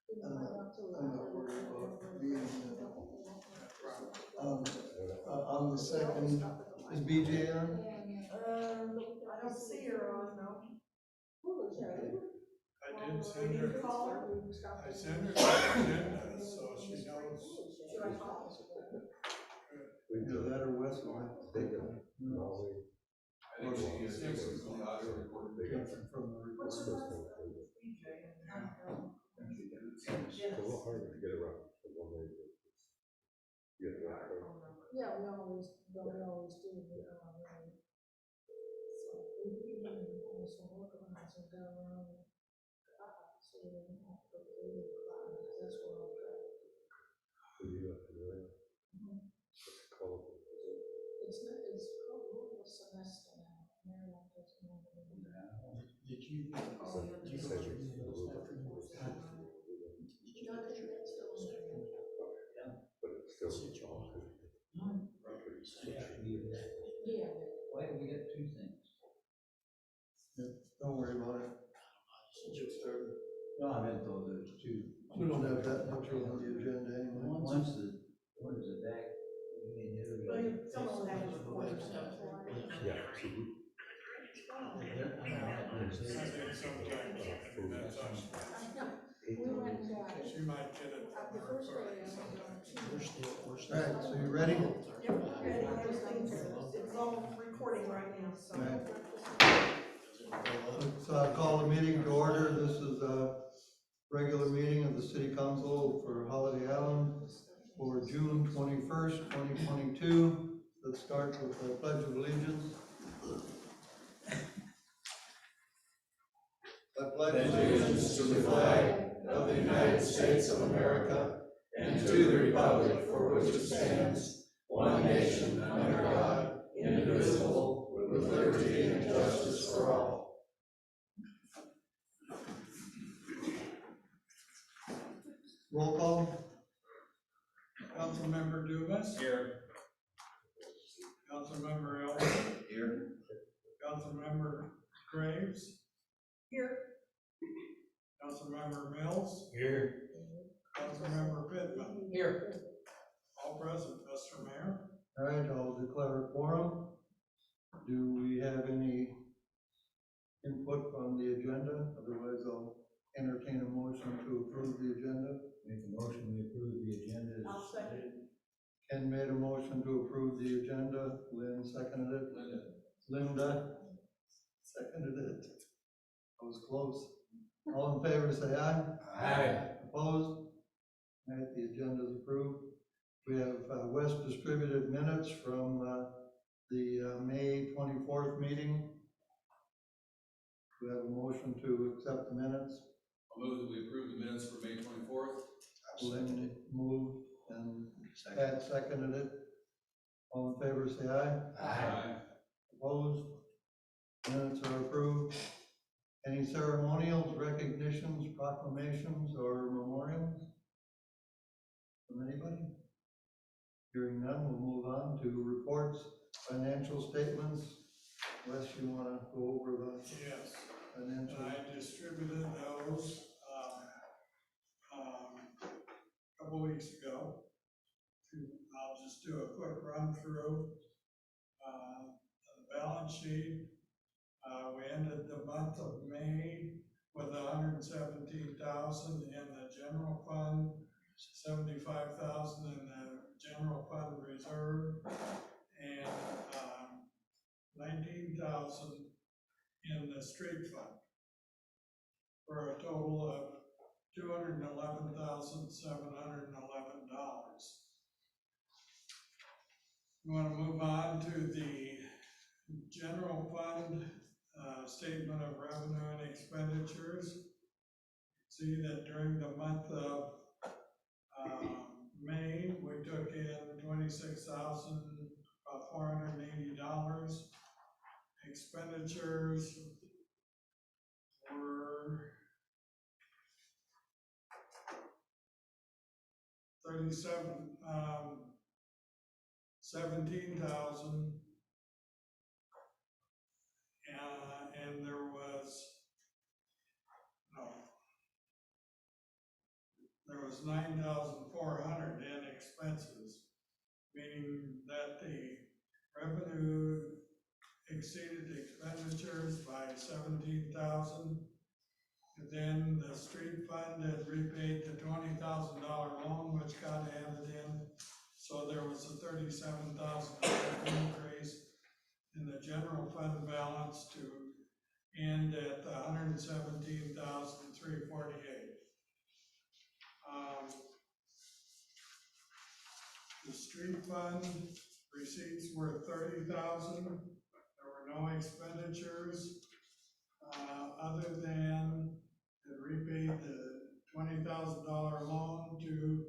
I'm not worried about being on the second. Is BJ on? I don't see her on, no. I did send her, I sent her the agenda, so she knows. Should I call? Either that or Wes will have to take it. I think she is different from the audio recording. Different from the What's recorder. her last name? BJ. It's a little harder to get around the one way. Yeah, right. Yeah, we always do, we always do. So we also organize and go around. So we don't have to go through the cloud, that's what I'll try. Who do you have to do it? What's it called? It's called a semester now, Maryland doesn't know what it is. Did you? Oh, you have to Just go say through it's the a little bit. No, I think that's still in there. But it's still. Yeah. Why do we get two things? Don't worry about it. Just started. No, I meant though, there's two. We don't have that much on the agenda anyway. One's the, what is it, that? Well, someone will have it recorded. Yeah. So we- Sometimes, that's on. We went and got it. She might get it The from her first day, first. Alright, so you ready? Yep, ready, everything's, it's all recording right now, so. Right. Let's call the meeting to order. This is a regular meeting of the City Council for Holiday Island for June 21st, 2022. Let's start with the Pledge of Allegiance. I pledge allegiance to the flag of the United States of America and to the republic for which it stands, one nation under God, indivisible, with liberty and justice for all. roll call. Councilmember Dumas. Here. Councilmember Elder. Here. Councilmember Graves. Here. Councilmember Mills. Here. Councilmember Pittman. Here. All present, Mr. Mayor. All right, I'll declare a quorum. Do we have any input on the agenda? Otherwise, I'll entertain a motion to approve the agenda. Make a motion, we approve the agenda. I'll second. Ken made a motion to approve the agenda. Lynn seconded it. Linda seconded it. I was close. All in favor, say aye. Aye. Opposed? All right, the agenda is approved. We have West distributed minutes from the May 24th meeting. We have a motion to accept the minutes. I'll move that we approve the minutes for May 24th. Lynn moved and Pat seconded it. All in favor, say aye. Aye. Opposed? Minutes are approved. Any ceremonials, recognitions, proclamations, or memorials from anybody? Hearing none, we'll move on to reports, financial statements. Unless you want to go over the Yes. financial. I distributed those a couple weeks ago. I'll just do a quick run through the balance sheet. We ended the month of May with 117,000 in the general fund, 75,000 in the general fund reserve, and 19,000 in the street fund, for a total of $211,711. We want to move on to the general fund statement of revenue and expenditures. See that during the month of May, we took in $26,480. Expenditures were 17,000. And there was, no, there was 9,400 in expenses, meaning that the revenue exceeded the expenditures by 17,000. And then the street fund had repaid the $20,000 loan, which got added in. So there was a $37,000 increase in the general fund balance to end at $117,348. The street fund receipts were 30,000. There were no expenditures, other than it repaid the $20,000 loan to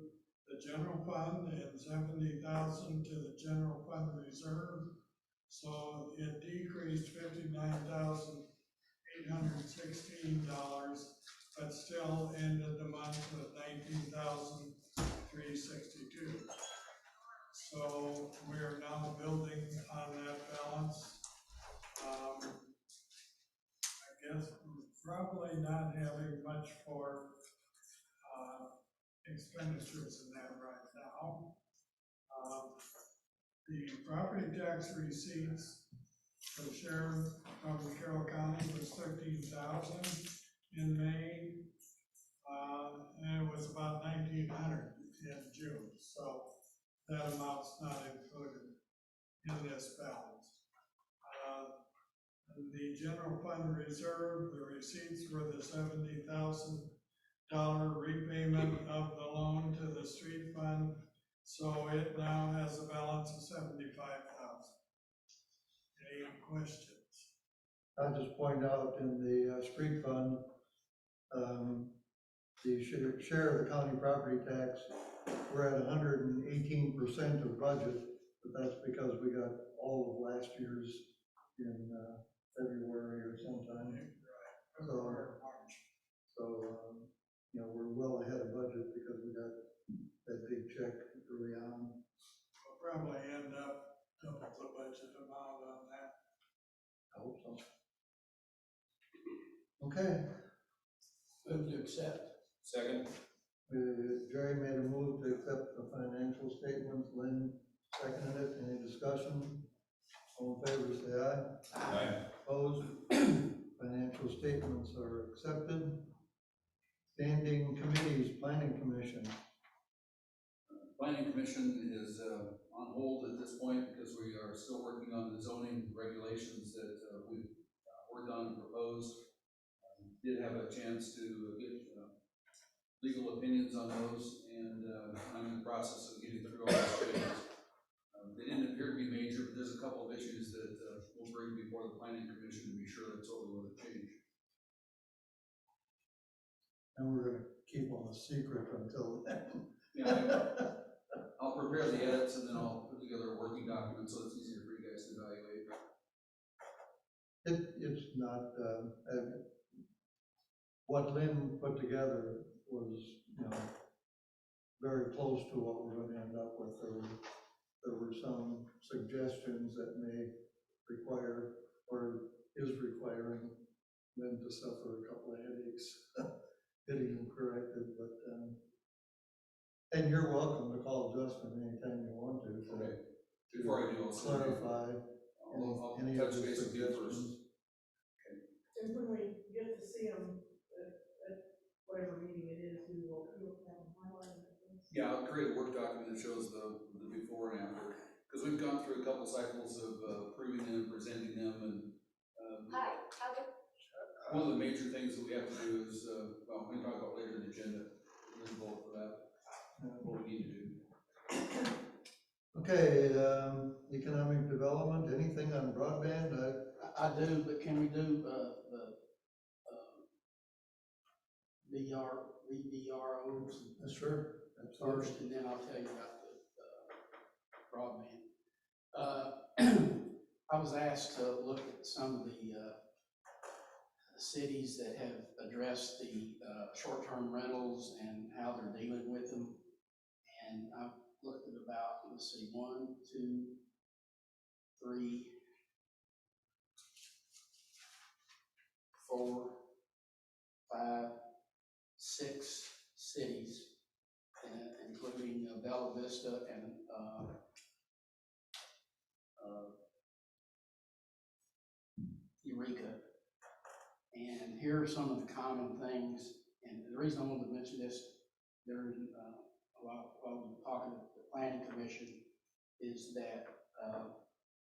the general fund and 70,000 to the general fund reserve. So it decreased $59,816, but still ended the month with $19,362. So we are now building on that balance. I guess we're probably not having much for expenditures in that right now. The property tax receipts for the sheriff from Carroll County was 13,000 in May, and it was about 1,900 in June. So that amount's not included in this balance. The general fund reserve, the receipts were the $70,000 repayment of the loan to the street fund. So it now has a balance of 75,000. Any questions? I'll just point out in the street fund, the share of the county property tax, we're at 118% of budget, but that's because we got all of last year's in February or sometime. February, March. So, you know, we're well ahead of budget because we got that big check early on. We'll probably end up double the budget amount on that. I hope so. Okay, Move to accept. Second? Jerry made a move to accept the financial statements, Lynn seconded it, any discussion? All in favor, say aye. Aye. Opposed? Financial statements are accepted. Standing committees, planning commission. Planning Commission is on hold at this point because we are still working on the zoning regulations that we've worked on and proposed. Did have a chance to get legal opinions on those, and I'm in the process of getting through all those things. They didn't appear to be major, but there's a couple of issues that we'll bring before the Planning Commission to be sure that's what we want to change. And we're gonna keep them a secret until then. Yeah, I'll prepare the edits and then I'll put together a working document so it's easier for you guys to evaluate. It's not, what Lynn put together was, you know, very close to what we're gonna end up with. There were some suggestions that may require, or is requiring Lynn to suffer a couple of headaches, getting them corrected, but, and you're welcome to call Justin anytime you want to. Okay. Before I do, I'll send you- clarify I'll any of touch the base with you first. suggestions. And when we get to see them at whatever meeting it is, we'll have them highlighted. Yeah, I'll create a work document that shows the before and after, because we've gone through a couple cycles of approving them, presenting them, and one of the major things that we have to do is, well, we can talk about later in the agenda, there's a vote for that, what we need to do. Okay, economic development, anything on broadband? I do, but can we do, the, VDROs Sure. first, and then I'll tell you about the, broadband. I was asked to look at some of the cities that have addressed the, short-term rentals and how they're dealing with them. And I've looked at about, let's see, 1, 2, 3, 4, 5, 6 cities Bella Vista and, Eureka. And here are some of the common things, and the reason I wanted to mention this during, while we were talking to the planning commission, is that,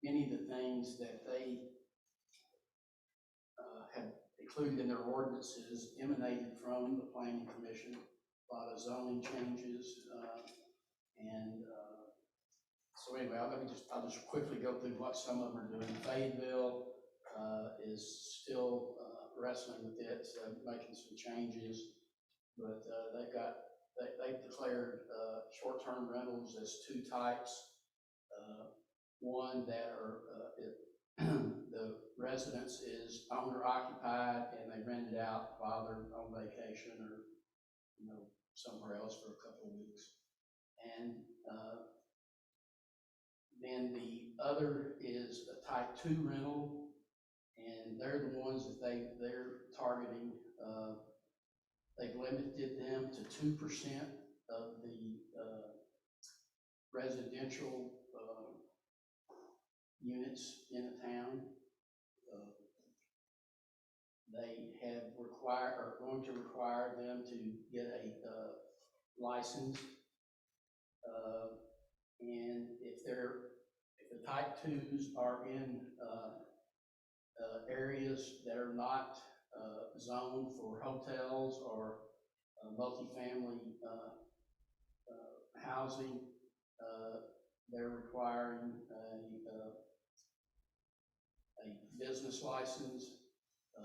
many of the things that they, have included in their ordinances emanated from the planning commission. A lot of zoning changes, so anyway, I'll just quickly go through what some of them are doing. Fayetteville, is still, wrestling with it, making some changes, but, they've declared, short-term rentals as two types. One that are, the residence is owner occupied and they rent it out while they're on vacation or, somewhere else for a couple of weeks. And, then the other is a type 2 rental, and they're the ones that they're targeting. They've limited them to 2% of the residential units in the town. They have are going to require them to get a license, and if the type 2s are in areas that are not zoned for hotels or multifamily housing, they're requiring a business license, a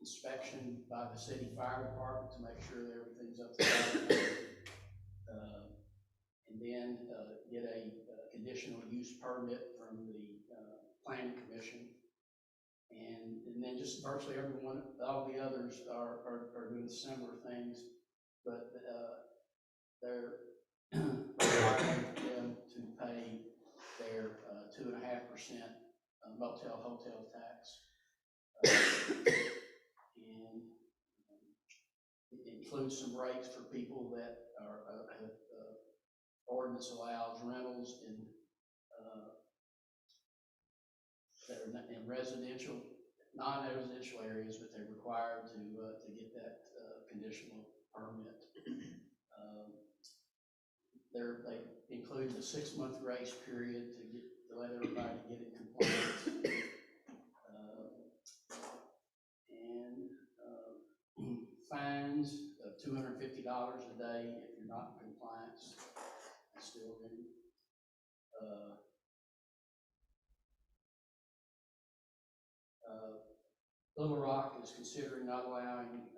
inspection by the city fire department to make sure that everything's up to date, and then get a conditional use permit from the planning commission. And then just virtually everyone, all the others are doing similar things, but they're requiring them to pay their 2.5% motel hotel tax. And it includes some rates for people that are, ordinance allows rentals in, that are in residential, non-residential areas, but they're required to get that conditional permit. They include a 6-month grace period to let everybody get in compliance. And fines of $250 a day if you're not in compliance. That's still in. Little Rock is considering not allowing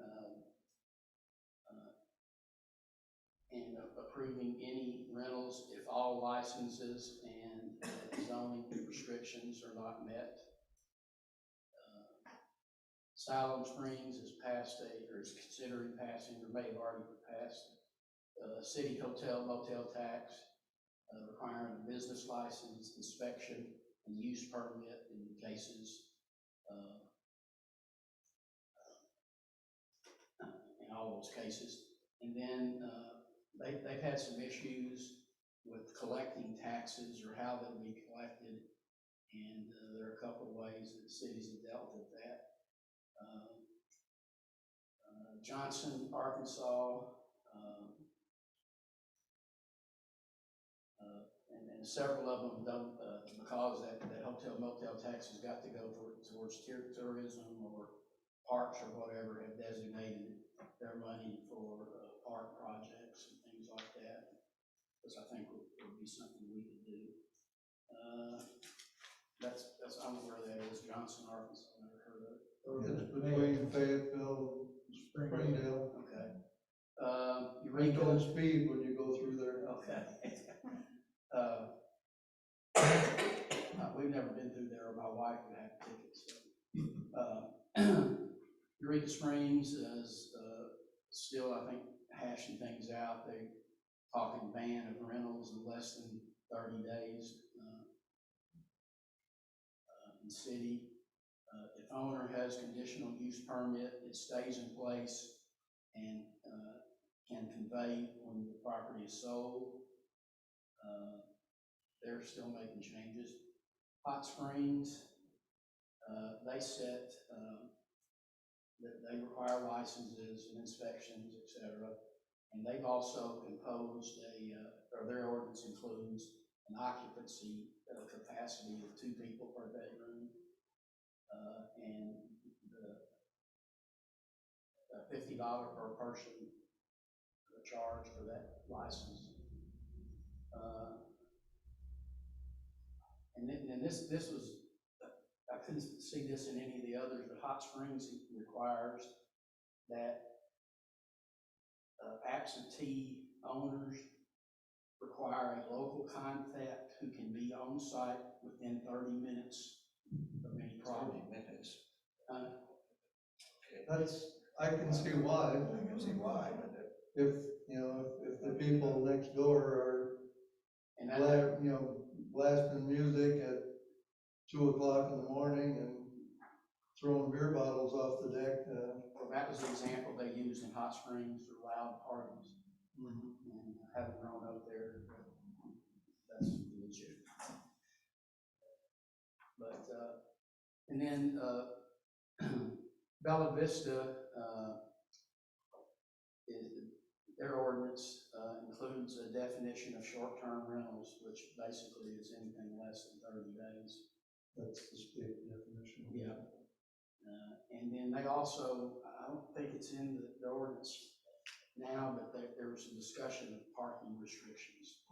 and approving any rentals if all licenses and zoning restrictions are not met. Siloam Springs is considering passing, or may have already passed, city hotel motel tax, requiring a business license, inspection, and use permit in cases, in all those cases. And then they've had some issues with collecting taxes or how they'll be collected, and there are a couple of ways that cities have dealt with that. Johnson, Arkansas, and several of them don't, because that hotel motel tax has got to go towards tourism or parks or whatever, have designated their money for park projects and things like that, which I think would be something we could do. That's I don't know where that is. Johnson, Arkansas. I never heard of it. It's between Fayetteville and Springdale. Okay. You Eureka. don't speed when you go through there. Okay. We've never been through there, or my wife would have tickets. So. Eureka Springs is still, I think, hashing things out. They're talking ban of rentals in less than 30 days in the city. If owner has conditional use permit, it stays in place, and can convey when the property is sold. They're still making changes. Hot Springs, they set, that they require licenses and inspections, et cetera. And they've also imposed or their ordinance includes an occupancy capacity of 2 people per bedroom. And the $50 per person charge for that license. And this was, I couldn't see this in any of the others, but Hot Springs requires that absentee owners require a local contact who can be on site within 30 minutes of any problem. 30 minutes. That's, I can see why. I can see why, but If, you know, if the people next door are, And that, blasting music at 2 o'clock in the morning and throwing beer bottles off the deck, well, that was the example they used in Hot Springs for loud parties. And having grown up there, that's the issue. But, and then, Bella Vista, their ordinance, includes a definition of short-term rentals, which basically is anything less than 30 days. that's the state definition. Yeah. And then they also, I don't think it's in the ordinance now, but there was a discussion of parking restrictions.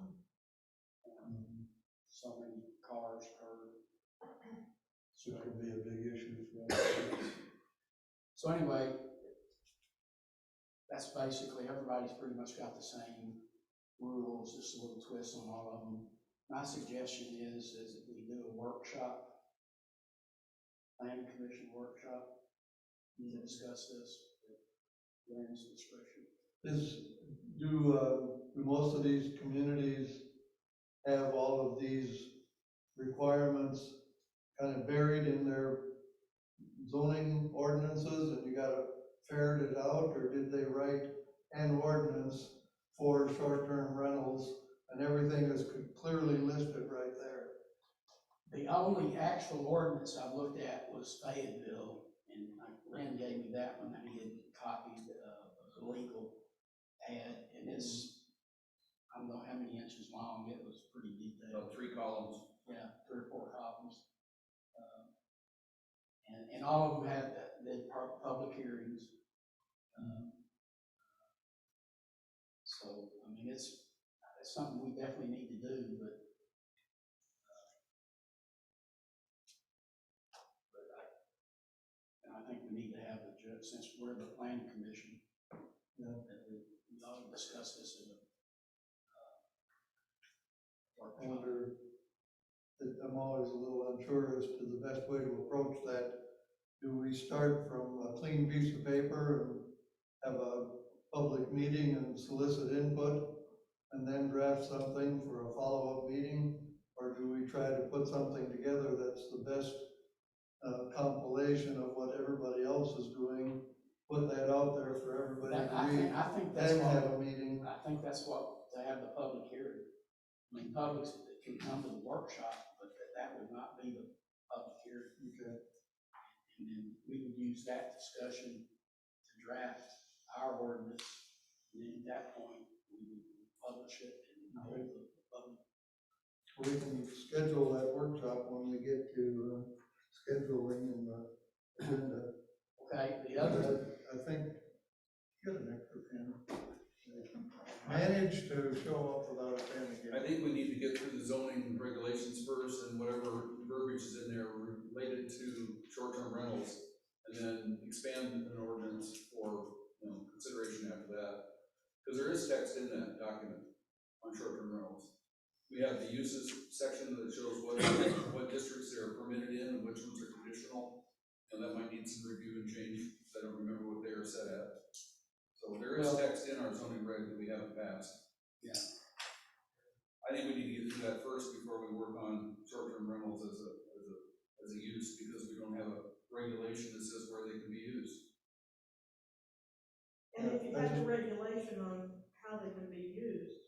So many cars per. So that could be a big issue for us. So anyway, that's basically, everybody's pretty much got the same rules, just a little twist on all of them. My suggestion is that we do a workshop, planning commission workshop, to discuss this, Glenn's description. Do most of these communities have all of these requirements kind of buried in their zoning ordinances and you gotta ferret it out, or did they write an ordinance for short-term rentals and everything is clearly listed right there? The only actual ordinance I looked at was Fayetteville, and Lynn gave me that one, and he had copied the legal ad, and it's, I don't know how many inches long, it was pretty detailed. About 3 columns. Yeah, 3 or 4 copies. And all of them had the public hearings. So, I mean, it's something we definitely need to do, but I think we need to have the judge, since we're the planning commission, that we ought to discuss this in a I wonder, I'm always a little unsure as to the best way to approach that. Do we start from a clean piece of paper and have a public meeting and solicit input and then draft something for a follow-up meeting? Or do we try to put something together that's the best compilation of what everybody else is doing, put that out there for everybody to read, I think that's and what, have a meeting? I think that's what, to have the public hearing. I mean, public can come to the workshop, but that would not be the public hearing. Okay. And then we would use that discussion to draft our ordinance, and then at that point, we would publish it and hold the public. We can schedule that workshop when we get to scheduling and the agenda. Okay, the other, I think, get an extra pen. Managed to show up without a pen again. I think we need to get through the zoning regulations first and whatever verbiage is in there related to short-term rentals, and then expand an ordinance for, consideration after that. Because there is text in that document on short-term rentals. We have the uses section that shows what districts they are permitted in and which ones are conditional, and that might need some review and change, because I don't remember what they are set at. So there is text in our zoning reg that we haven't passed. yeah, I think we need to get through that first before we work on short-term rentals as a use, because we don't have a regulation that says where they can be used. And if you I had the just- regulation on how they can be used,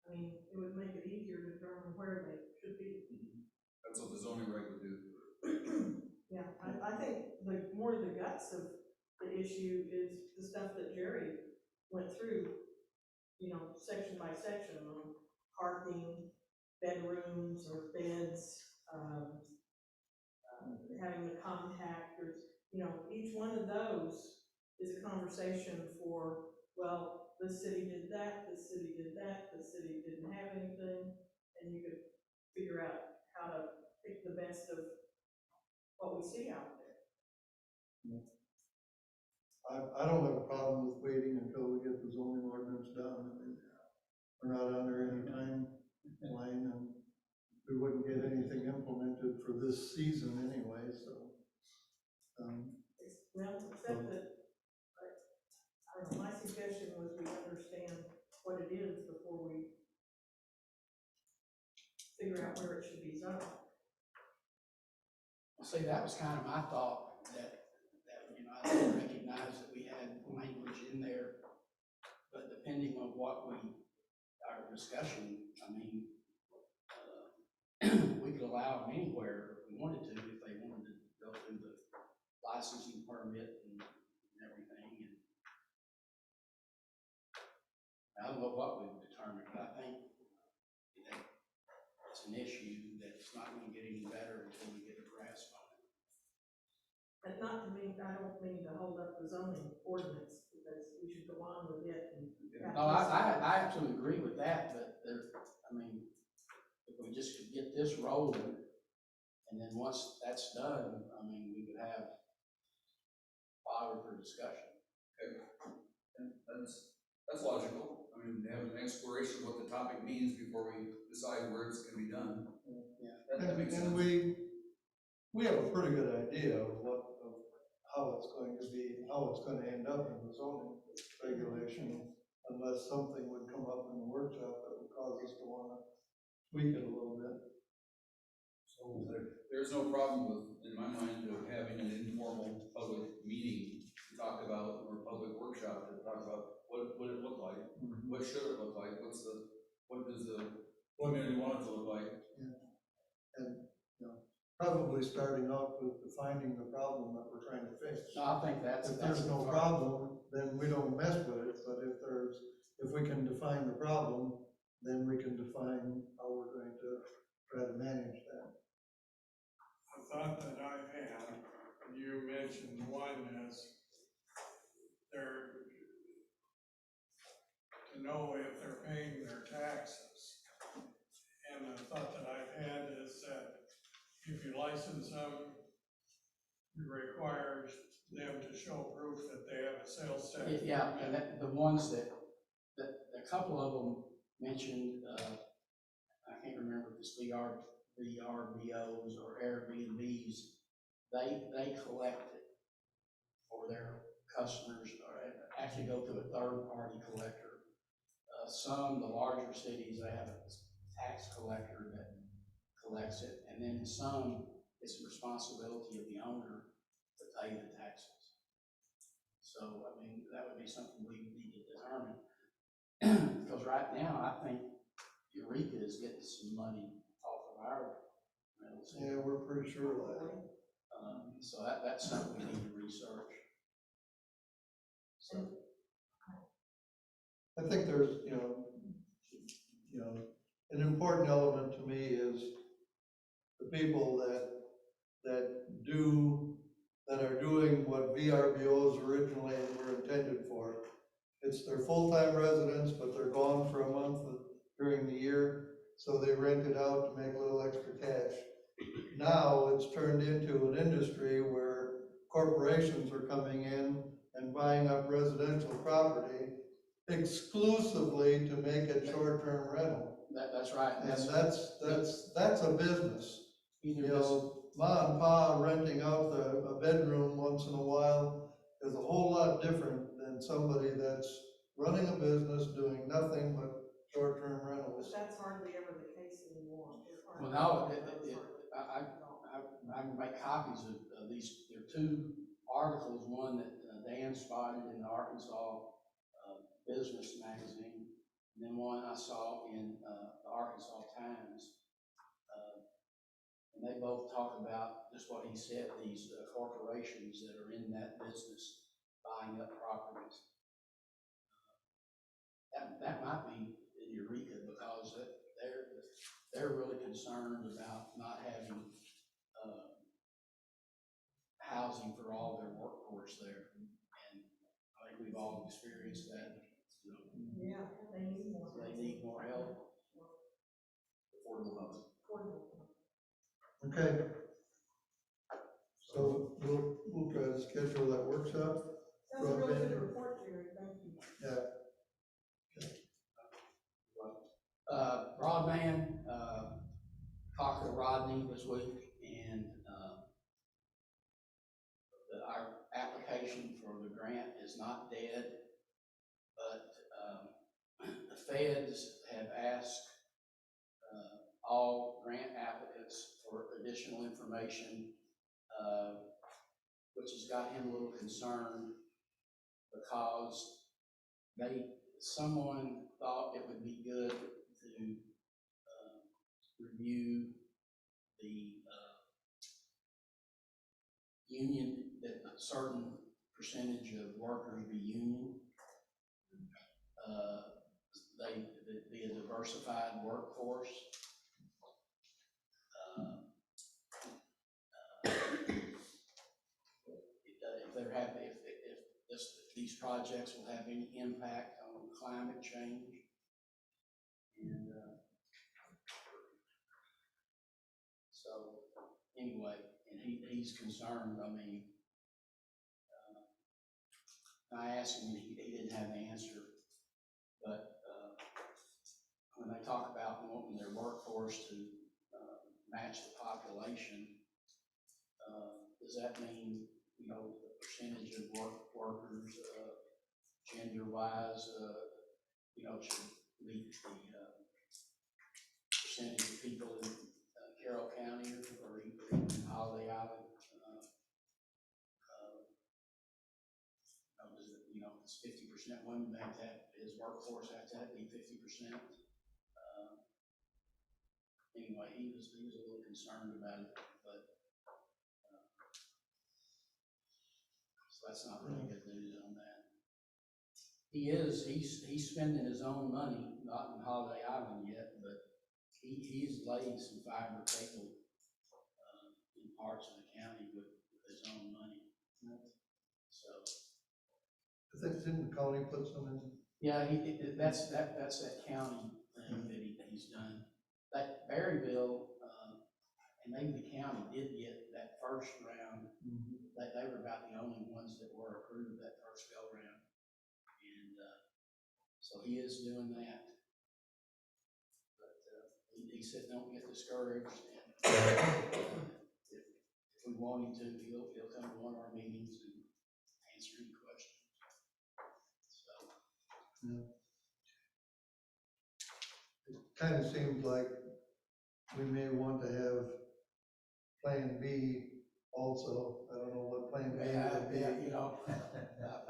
I mean, it would make it easier to determine where they should be. That's what the zoning reg would do. Yeah, I think the more the guts of the issue is the stuff that Jerry went through, you know, section by section on parking, bedrooms or beds, having the compactors, you know, each one of those is a conversation for, well, this city did that, this city did that, this city didn't have anything, and you could figure out how to pick the best of what we see out there. I don't have a problem with waiting until we get the zoning ordinance done. I mean, we're not under any timeline, and we wouldn't get anything implemented for this season anyway, so. Well, except that, I don't know, my suggestion was we understand what it is before we figure out where it should be zoned. See, that was kind of my thought, that, you know, I didn't recognize that we had language in there, but depending on what our discussion, I mean, we could allow them anywhere if we wanted to, if they wanted to go through the licensing permit and everything, and I don't know what we've determined, but I think that it's an issue that's not gonna get any better until we get a grasp on it. And not to mean, I don't mean to hold up the zoning ordinance, because we should go on with it and. No, I absolutely agree with that, but I mean, if we just could get this rolling, and then once that's done, I mean, we could have fodder for discussion. Okay, and that's logical. I mean, have an exploration of what the topic means before we decide where it's gonna be done. Yeah. That makes sense. And we have a pretty good idea of how it's going to be, how it's gonna end up in the zoning regulation, unless something would come up in the workshop that would cause us to wanna tweak it a little bit. So there's no problem with, in my mind, of having an informal public meeting to talk about, or public workshop to talk about what would it look like, what should it look like, what does the community want it to look like? And, you know, probably starting out with defining the problem that we're trying to fix. No, I think that's. If there's no problem, then we don't mess with it, but if we can define the problem, then we can define how we're going to try to manage that. A thought that I had, you mentioned one is to know if they're paying their taxes. And the thought that I've had is that if you license them, it requires them to show proof that they have a sales tax. Yeah, and the ones that a couple of them mentioned, I can't remember if it's VRBOs or Airbnbs, they collect it for their customers, or actually go to a third-party collector. Some, the larger cities, they have a tax collector that collects it, and then some, it's the responsibility of the owner to pay the taxes. So, I mean, that would be something we need to determine. Because right now, I think Eureka is getting some money off of our rentals. Yeah, we're pretty sure of that. So that's something we need to research. So, I think there's, an important element to me is the people that are doing what VRBOs originally were intended for. It's their full-time residents, but they're gone for a month during the year, so they rent it out to make a little extra cash. Now it's turned into an industry where corporations are coming in and buying up residential property exclusively to make it short-term rental. that's right. And that's a business. Either You this, know, ma and pa renting out a bedroom once in a while is a whole lot different than somebody that's running a business, doing nothing but short-term rentals. But that's hardly ever the case anymore. well, no, I can make copies of these. There are two articles, one that Dan spotted in the Arkansas business magazine, and then one I saw in, the Arkansas Times. And they both talk about just what he said, these corporations that are in that business buying up properties. That might be in Eureka, because they're really concerned about not having, housing for all their workforce there. And I think we've all experienced that, you know, Yeah, they need more. they need more help. Affordable housing. Affordable. Okay. So we'll try to schedule that workshop. That's a really Broadband. good report, Jerry, thank you. Yeah, Broadband, talked to Rodney this week, and, our application for the grant is not dead, but, the feds have asked, all grant applicants for additional information, which has got him a little concerned, because someone thought it would be good to review the union, that a certain percentage of workers be union. They be a diversified workforce. If these projects will have any impact on climate change. And so anyway, and he's concerned. I mean, I asked him, he didn't have an answer. But when they talk about wanting their workforce to match the population, does that mean, you know, the percentage of workers, gender-wise, you know, should meet the percentage of people in Carroll County or even in Holiday Island? You know, it's 50% women, his workforce has to be 50%. Anyway, he was a little concerned about it, but so that's not really good news on that. He's spending his own money, not in Holiday Island yet, but he's laid some fiber cable in parts of the county with his own money. So. I think didn't the county put some in? Yeah, that's that county thing that he's done. That Berryville, and maybe the county did get that first round. They were about the only ones that were approved that first go round. And so he is doing that. But he said, don't get discouraged. And if we want him to, he'll come to one of our meetings and answer any questions. So. Yeah. It kind of seems like we may want to have Plan B also. I don't know what Plan B would be. Yeah, you know, I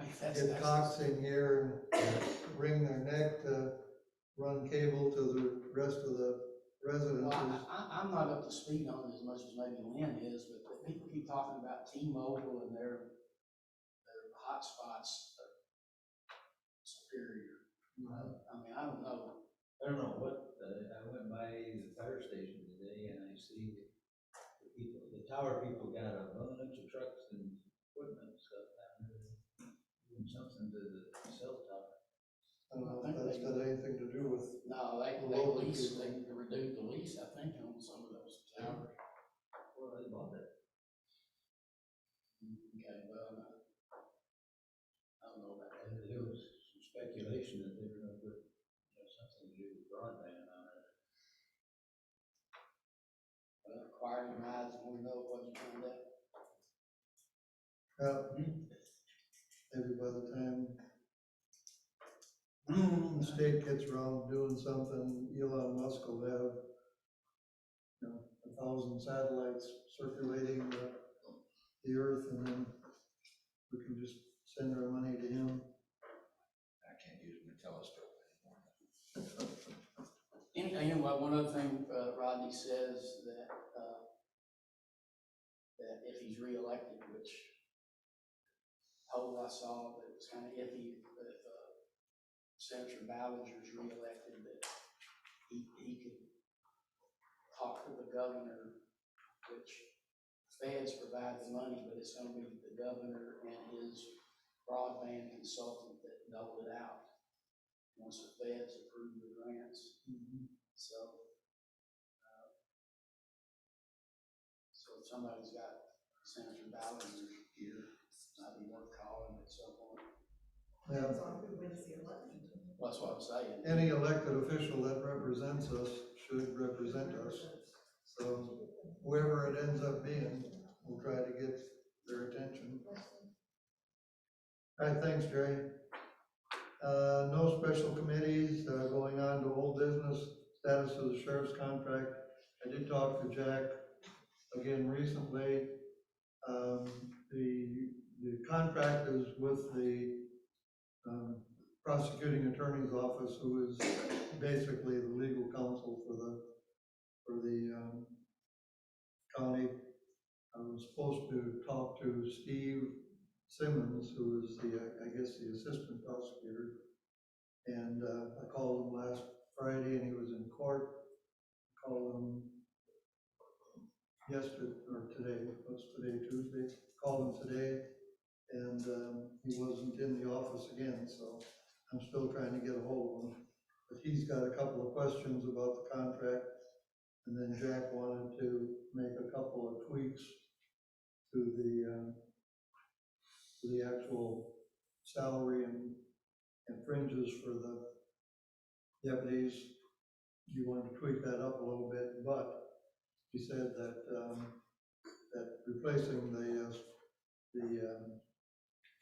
think Get Cox in here and wring their neck to run cable to the rest of the residences. Well, I'm not up to speed on it as much as maybe Lynn is, but people keep talking about T-Mobile and their hotspots are superior. I mean, I don't know. I don't know what, I went by the fire station today and I see the tower people got a bunch of trucks and equipment and stuff down there doing something to the cell tower. I don't know if that's got anything to do with. No, they reduced the lease, I think, on some of those towers. Well, they bought it. Okay, well, I don't know about that. And there was some speculation that they were going to put, you know, something to do with broadband on it. Well, acquiring your eyes, and we know what you found out. Maybe by the time the state gets around doing something, Elon Musk will have, you know, 1,000 satellites circulating the earth, and then we can just send our money to him. you know what, one other thing, Rodney says that, that if he's reelected, which poll I saw that was kind of iffy, if Senator Ballinger's reelected, that he could talk to the governor, which feds provide the money, but it's gonna be the governor and his broadband consultant that dole it out once the feds approve the grants. So, so if somebody's got Senator Ballinger here, might be worth calling at some point. Yeah, Depends on who wins the election. Well, that's what I'm saying. any elected official that represents us should represent us. So whoever it ends up being, we'll try to get their attention. All right, thanks, Jerry. No special committees, going on to old business, status of the sheriff's contract. I did talk to Jack again recently. The contract is with the prosecuting attorney's office, who is basically the legal counsel for the county. I was supposed to talk to Steve Simmons, who is I guess the assistant prosecutor. And I called him last Friday and he was in court. I called him yesterday, or today, what's today, Tuesday? Called him today, and he wasn't in the office again, so I'm still trying to get a hold of him. But he's got a couple of questions about the contract, and then Jack wanted to make a couple of tweaks to the actual salary and fringes for the deputies. He wanted to tweak that up a little bit, but he said that that replacing the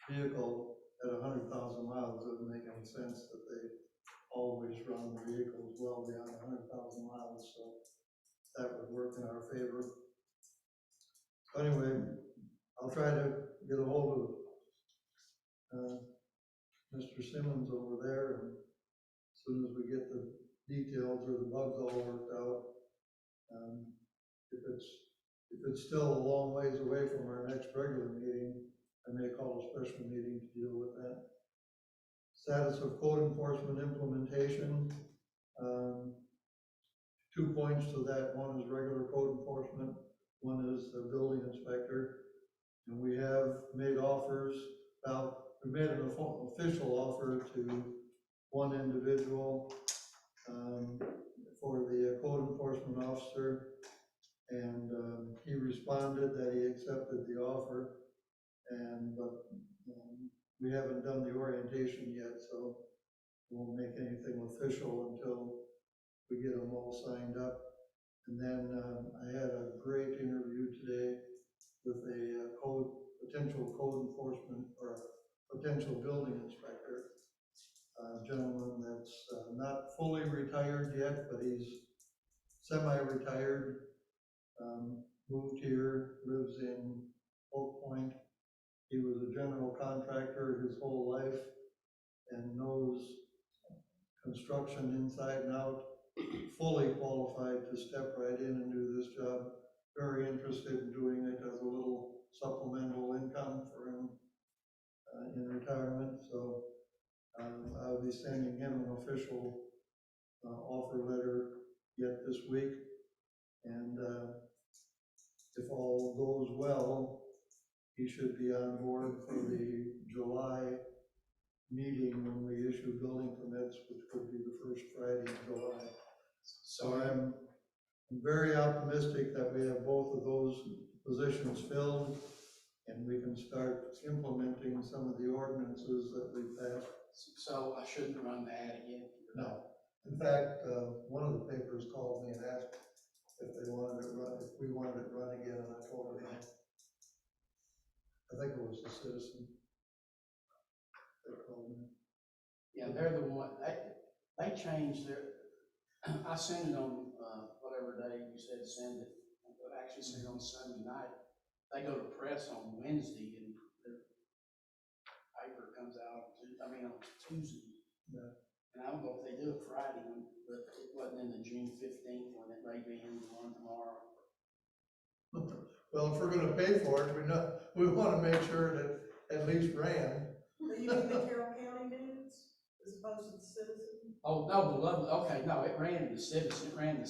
vehicle at 100,000 miles doesn't make any sense, that they always run the vehicles well beyond 100,000 miles, so that would work in our favor. Anyway, I'll try to get a hold of Mr. Simmons over there, and as soon as we get the details or the bugs all worked out, if it's still a long ways away from our next regular meeting, I may call a special meeting to deal with that. Status of code enforcement implementation. 2 points to that. One is regular code enforcement, one is the building inspector. And we have made offers. We made an official offer to one individual for the code enforcement officer, and he responded that he accepted the offer, but we haven't done the orientation yet, so we won't make anything official until we get them all signed up. And then I had a great interview today with a potential code enforcement or a potential building inspector, a gentleman that's not fully retired yet, but he's semi-retired, moved here, lives in Oak Point. He was a general contractor his whole life and knows construction inside and out, fully qualified to step right in and do this job. Very interested in doing it as a little supplemental income for him in retirement. So I'll be sending him an official offer letter yet this week. And if all goes well, he should be on board for the July meeting when we issue building permits, which could be the first Friday in July. So I'm very optimistic that we have both of those positions filled and we can start implementing some of the ordinances that we've passed. So I shouldn't run the ad again? No. In fact, one of the papers called me and asked if we wanted it run again, and I told them no. I think it was the Citizen that called me. Yeah, they're the one, they changed their, I sent it on, whatever day you said send it, but actually sent it on Sunday night. They go to press on Wednesday and their paper comes out, on Tuesday. Yeah. And I don't know if they do do it Friday, but it wasn't in the June 15th one, it may be in the one tomorrow. Well, if we're gonna pay for it, we wanna make sure that at least ran. But you mean the Carroll County News as opposed to the Citizen? Oh, no, the Love, okay, no, it ran in the Citizen, it ran in the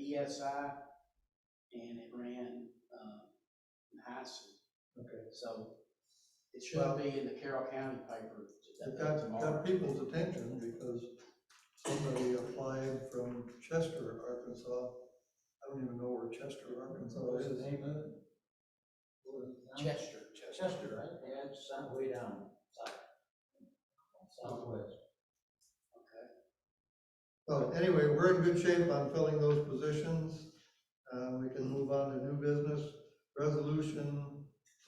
ESI, and it ran, in Heisen. Okay. So it Well, should be in the Carroll County paper It got people's attention because somebody applied from Chester, Arkansas. I don't even know where Chester, Arkansas What was is. the name of it? What was it? Chester. Chester, right? Yeah, it's way down southwest. Okay. So anyway, we're in good shape on filling those positions. We can move on to new business. Resolution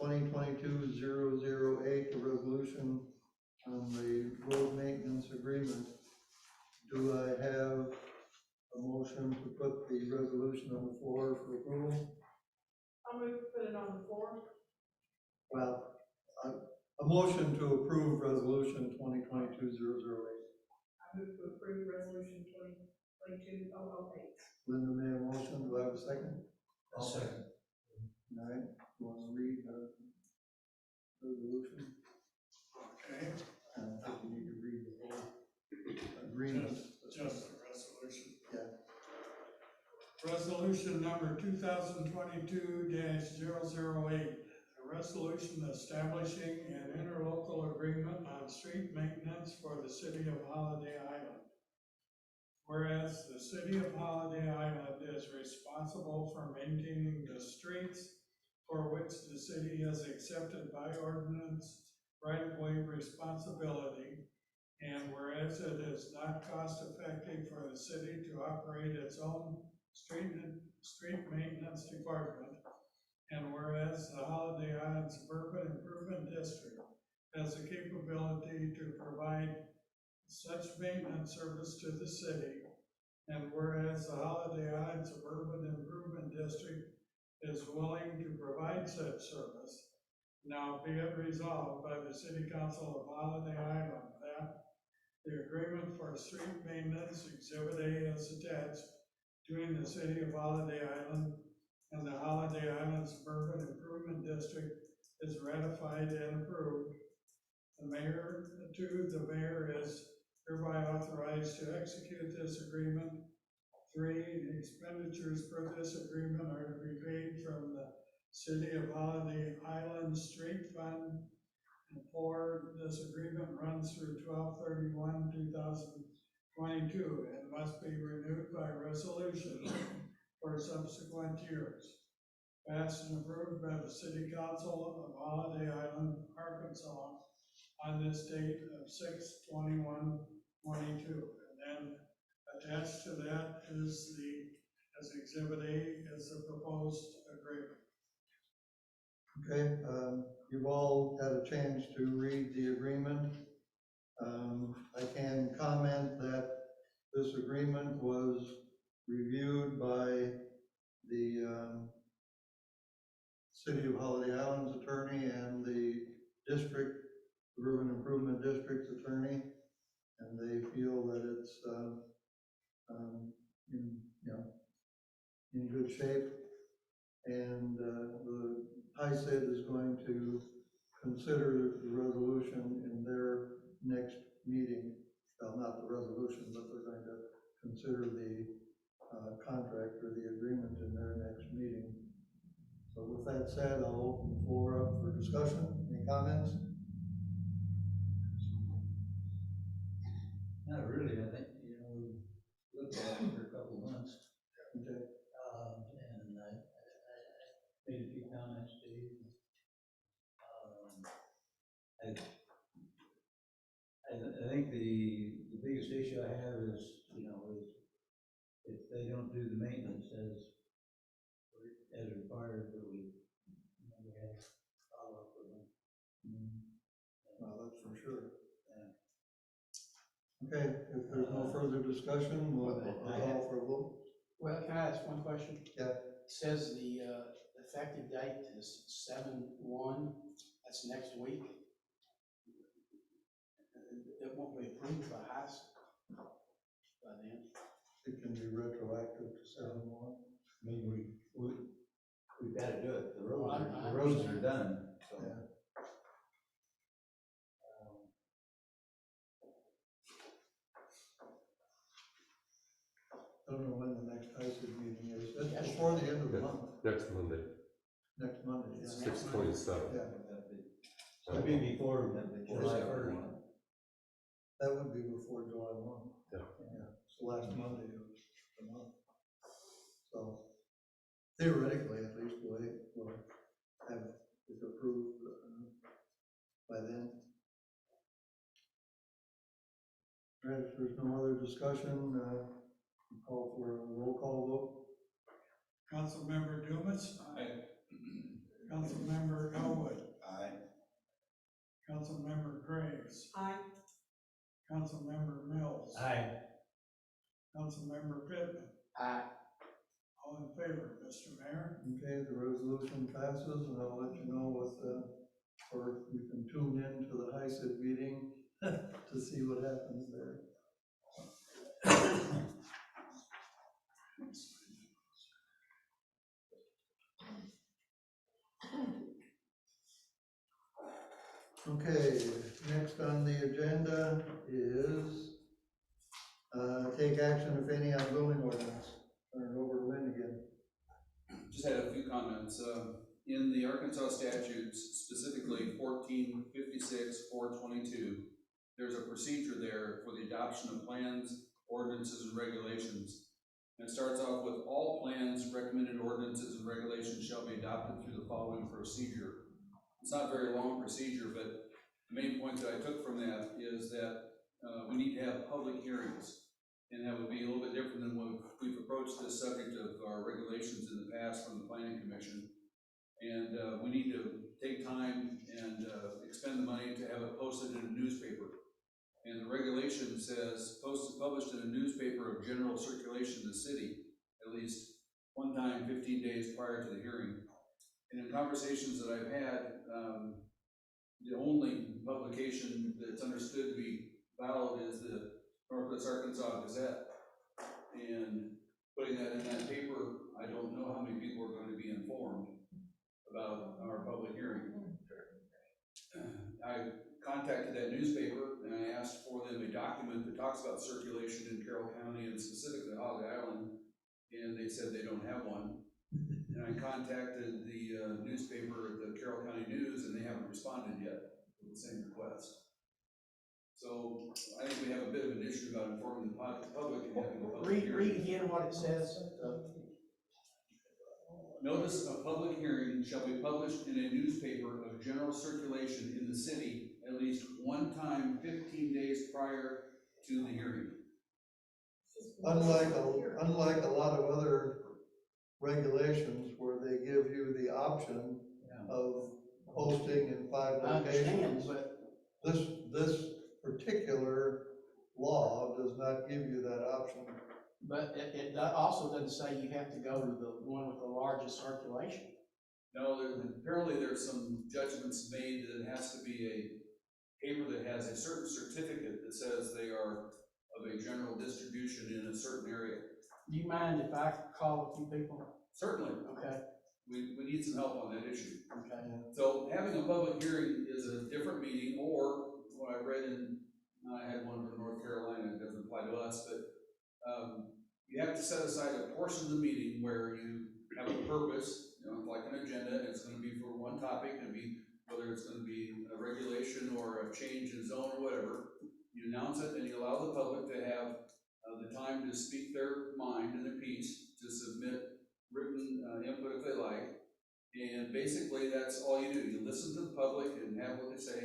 2022-008, the resolution on the road maintenance agreement. Do I have a motion to put the resolution on the floor for approval? I'll move to put it on the floor. Well, a motion to approve resolution 2022-008. I move to approve resolution 2022-008. Linda made a motion, do I have a second? I'll second. All right, you want to read the resolution? Okay, I don't think you need to read the whole agreement. just the resolution. Yeah. Resolution number 2022-008, a resolution establishing an interlocal agreement on street maintenance for the city of Holiday Island. Whereas the city of Holiday Island is responsible for maintaining the streets for which the city has accepted by ordinance right-of-way responsibility, and whereas it is not cost-effective for the city to operate its own street maintenance department, and whereas the Holiday Island Suburban Improvement District has the capability to provide such maintenance service to the city, and whereas the Holiday Island Suburban Improvement District is willing to provide such service, now be it resolved by the City Council of Holiday Island that the agreement for street maintenance, Exhibit A, is attached between the City of Holiday Island and the Holiday Island Suburban Improvement District is ratified and approved. The mayor is hereby authorized to execute this agreement. 3, the expenditures per this agreement are to be paid from the City of Holiday Island Street Fund. And 4, this agreement runs through 12/31/2022 and must be renewed by resolution for subsequent years. Passed and approved by the City Council of Holiday Island, Arkansas on this date of 6/21/22. And then attached to that is as Exhibit A, is the proposed agreement. Okay, you've all had a chance to read the agreement. I can comment that this agreement was reviewed by the City of Holiday Island's attorney and the Urban Improvement District's attorney, and they feel that it's in good shape. And the HICID is going to consider the resolution in their next meeting. Well, not the resolution, but they're going to consider the contract or the agreement in their next meeting. So with that said, I'll open the floor up for discussion. Any comments? Not really, I think, we looked at it for a couple of months. Okay. And I made a few comments to you. I think the biggest issue I have is, is if they don't do the maintenance as required, that we have to follow up with them. Well, that's for sure. Yeah. Okay, if there's no further discussion, we'll call for a vote. Well, can I ask one question? Yeah. It says the effective date is 7/1, that's next week. It won't be approved by HICID. it can be retroactive to 7/1. I mean, we've gotta do it, the Well, roads, I the roads are understand. done, so. Yeah. I don't know when the next HICID meeting is. It's Yes. before the end of the month, Next Monday, next Monday, yeah. 6/27. Yeah, It'll be before July first. that would be before July 1. Yeah. It's the last Monday of the month. So theoretically, at least, we'll have it approved by then. All right, if there's no other discussion, call for a roll call vote. Councilmember Dumas, Aye. Councilmember Elwood, Aye. Councilmember Graves, Aye. Councilmember Mills. Aye. Councilmember Pittman, Aye. all in favor, Mr. Mayor? Okay, the resolution passes, and I'll let you know or you can tune in to the HICID meeting to see what happens there. Okay, next on the agenda is take action, if any, on zoning ordinance. Turn it over to Lynn again. Just had a few comments. In the Arkansas statutes, specifically 1456-422, there's a procedure there for the adoption of plans, ordinances, and regulations. And it starts off with all plans, recommended ordinances, and regulations shall be adopted through the following procedure. It's not a very long procedure, but the main point that I took from that is that we need to have public hearings. And that would be a little bit different than when we've approached this subject of our regulations in the past from the Planning Commission. And we need to take time and expend the money to have it posted in a newspaper. And the regulation says published in a newspaper of general circulation in the city, at least one time 15 days prior to the hearing. And in conversations that I've had, the only publication that's understood to be valid is the Northwest Arkansas Gazette. And putting that in that paper, I don't know how many people are going to be informed about our public hearing. I contacted that newspaper and I asked for them a document that talks about circulation in Carroll County and specifically Hog Island, and they said they don't have one. And I contacted the newspaper, the Carroll County News, and they haven't responded yet with the same request. So I think we have a bit of an issue about informing the public and having a public hearing. Read again what it says. Notice of public hearing shall be published in a newspaper of general circulation in the city at least one time 15 days prior to the hearing. Unlike a lot of other regulations where they give you the option of posting in 5 I understand, locations, but this particular law does not give you that option. it also doesn't say you have to go to the one with the largest circulation. No, apparently there's some judgments made that it has to be a paper that has a certain certificate that says they are of a general distribution in a certain area. Do you mind if I call a few people? Certainly, Okay, we need some help on that issue. okay. So having a public hearing is a different meeting, or what I read in, I had one from North Carolina, it doesn't apply to us, but you have to set aside a portion of the meeting where you have a purpose, like an agenda, and it's gonna be for one topic, and be, whether it's gonna be a regulation or a change in zone or whatever. You announce it and you allow the public to have the time to speak their mind and their piece, to submit written input if they like. And basically, that's all you do. You listen to the public and have what they say,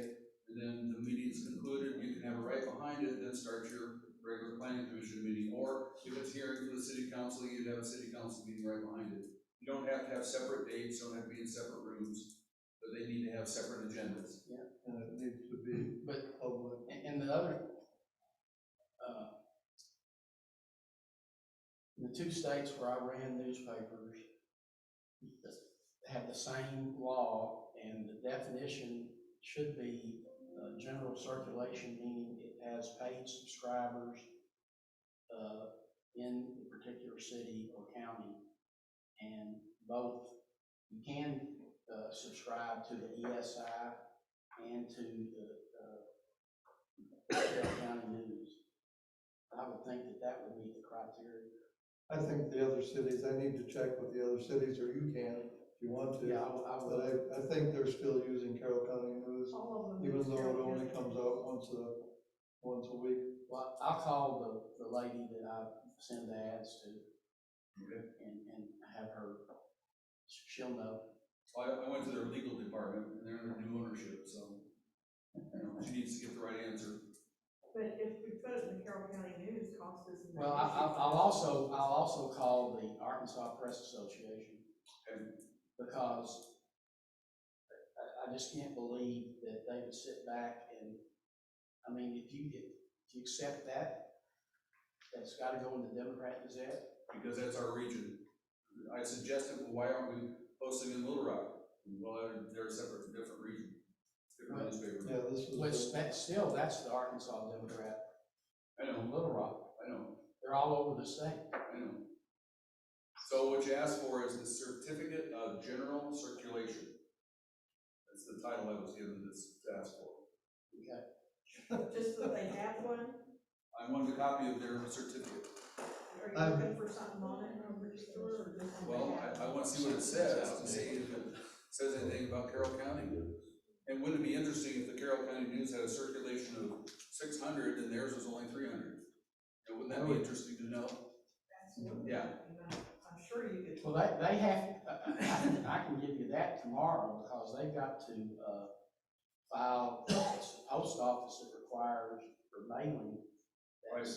and then the meeting's concluded. You can have it right behind it, then start your regular planning commission meeting. Or if it's hearing for the city council, you'd have a city council meeting right behind it. You don't have to have separate dates, don't have to be in separate rooms, but they need to have separate agendas. And it needs to be But public. and the other, the 2 states where I ran newspapers have the same law, and the definition should be general circulation, meaning it has paid subscribers, in the particular city or county. And both, you can subscribe to the ESI and to the Carroll County News. I would think that that would meet the criteria. I think the other cities, I need to check with the other cities, or you can, if you want to. Yeah, I But would. I think they're still using Carroll County News, All of them. even use though it Carroll only County. comes out once a week. Well, I'll call the lady that I send the ads to Okay. and have her, she'll know. I went to their legal department, and they're under new ownership, so, she needs to get the right answer. But if we put it in the Carroll County News, cost us. Well, I'll also call the Arkansas Press Association. Okay. Because I just can't believe that they would sit back and, I mean, if you accept that, that's gotta go in the Democrat Gazette. Because that's our region. I suggested, well, why aren't we posting in Little Rock? Well, they're a separate, different region, different newspaper. Yeah, this is. Which, that's the Arkansas Democrat I know, in Little Rock. I know, They're all over the state. I know. So what you asked for is the Certificate of General Circulation. That's the title I was given this to ask for. Okay. Just that they have one, I wanted a copy of their certificate. are you looking for something on it, or just that they Well, have I one? want to see what it says, to see if it says anything about Carroll County. And wouldn't it be interesting if the Carroll County News had a circulation of 600 and theirs was only 300? And wouldn't that be interesting to know? Absolutely. Yeah. And I'm sure you could. Well, they have, I can give you that tomorrow, because they've got to, file, it's the post office that requires for mailing that, Right.